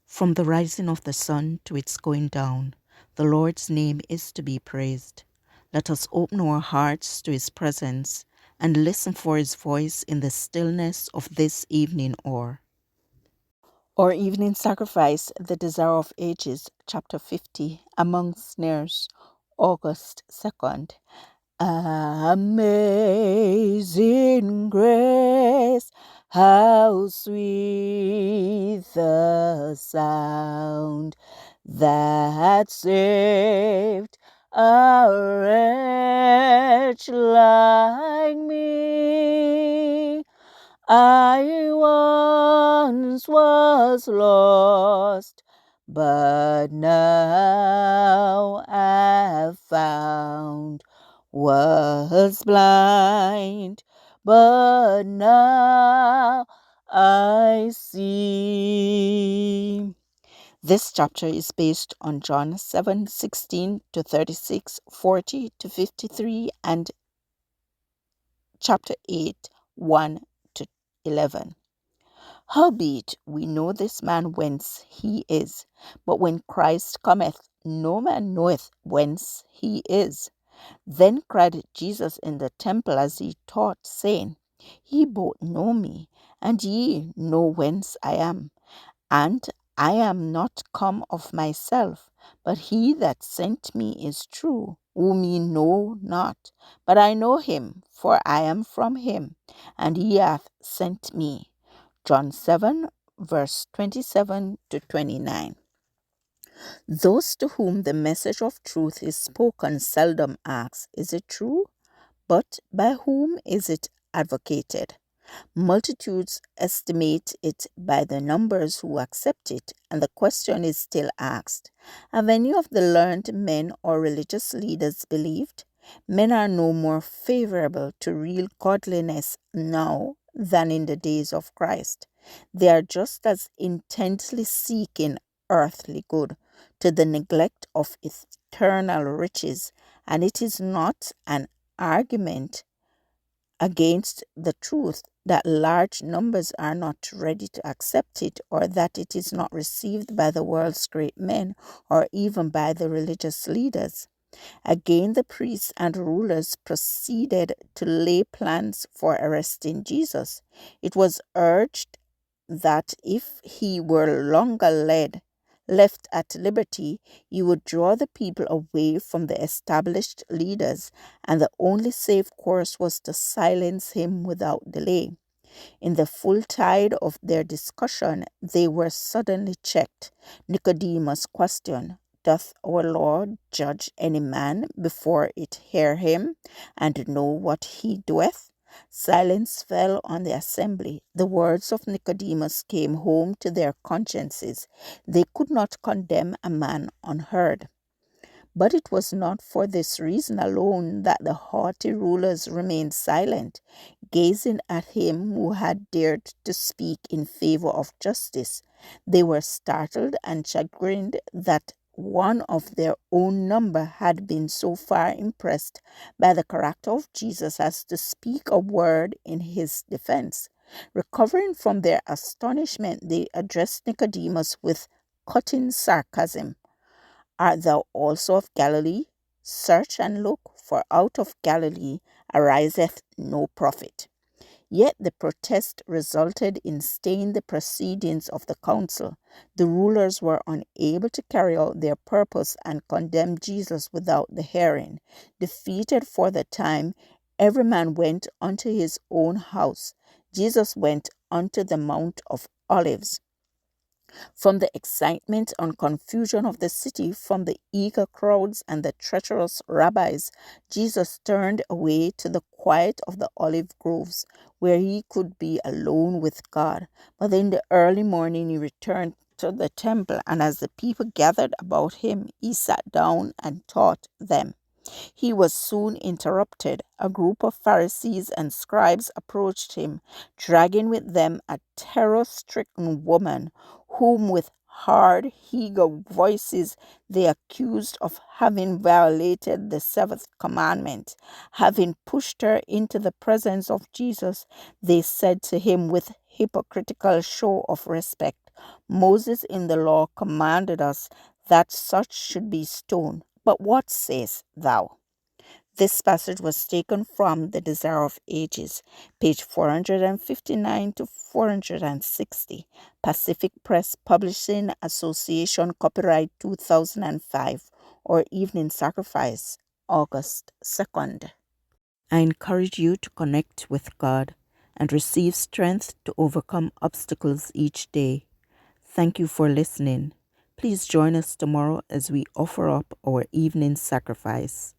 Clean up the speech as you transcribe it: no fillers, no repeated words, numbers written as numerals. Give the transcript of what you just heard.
From the rising of the sun to its going down, the Lord's name is to be praised. Let us open our hearts to his presence and listen for his voice in the stillness of this evening hour. Our evening sacrifice, The Desire of Ages, chapter 50, among snares, August 2nd. Amazing grace, how sweet the sound that saved a wretch like me. I once was lost, but now I've found, was blind, but now I see. This chapter is based on John 7:16 to 36, 40 to 53, and chapter 8, 1 to 11. Howbeit, we know this man whence he is, but when Christ cometh, no man knoweth whence he is. Then cried Jesus in the temple as he taught, saying, Ye both know me, and ye know whence I am. And I am not come of myself, but he that sent me is true, whom ye know not. But I know him, for I am from him, and he hath sent me. John 7, verse 27 to 29. Those to whom the message of truth is spoken seldom ask, Is it true? But by whom is it advocated? Multitudes estimate it by the numbers who accept it, and the question is still asked, Have any of the learned men or religious leaders believed? Men are no more favorable to real godliness now than in the days of Christ. They are just as intently seeking earthly good to the neglect of eternal riches, and it is not an argument against the truth that large numbers are not ready to accept it, or that it is not received by the world's great men or even by the religious leaders. Again, the priests and rulers proceeded to lay plans for arresting Jesus. It was urged that if he were longer left at liberty, he would draw the people away from the established leaders, and the only safe course was to silence him without delay. In the full tide of their discussion, they were suddenly checked. Nicodemus questioned, Doth our Lord judge any man before it hear him, and know what he doeth? Silence fell on the assembly. The words of Nicodemus came home to their consciences. They could not condemn a man unheard. But it was not for this reason alone that the haughty rulers remained silent, gazing at him who had dared to speak in favor of justice. They were startled and chagrined that one of their own number had been so far impressed by the character of Jesus as to speak a word in his defense. Recovering from their astonishment, they addressed Nicodemus with cutting sarcasm. Art thou also of Galilee? Search and look, for out of Galilee ariseth no prophet. Yet the protest resulted in staying the proceedings of the council. The rulers were unable to carry out their purpose and condemned Jesus without the hearing. Defeated for the time, every man went unto his own house. Jesus went unto the Mount of Olives. From the excitement and confusion of the city, from the eager crowds and the treacherous rabbis, Jesus turned away to the quiet of the olive groves, where he could be alone with God. But in the early morning he returned to the temple, and as the people gathered about him, he sat down and taught them. He was soon interrupted. A group of Pharisees and scribes approached him, dragging with them a terror-stricken woman, whom with hard, eager voices they accused of having violated the seventh commandment. Having pushed her into the presence of Jesus, they said to him with hypocritical show of respect, Moses in the law commanded us that such should be stoned. But what sayest thou? This passage was taken from The Desire of Ages, page 459 to 460, Pacific Press Publishing Association, copyright 2005, or Evening Sacrifice, August 2nd. I encourage you to connect with God and receive strength to overcome obstacles each day. Thank you for listening. Please join us tomorrow as we offer up our evening sacrifice.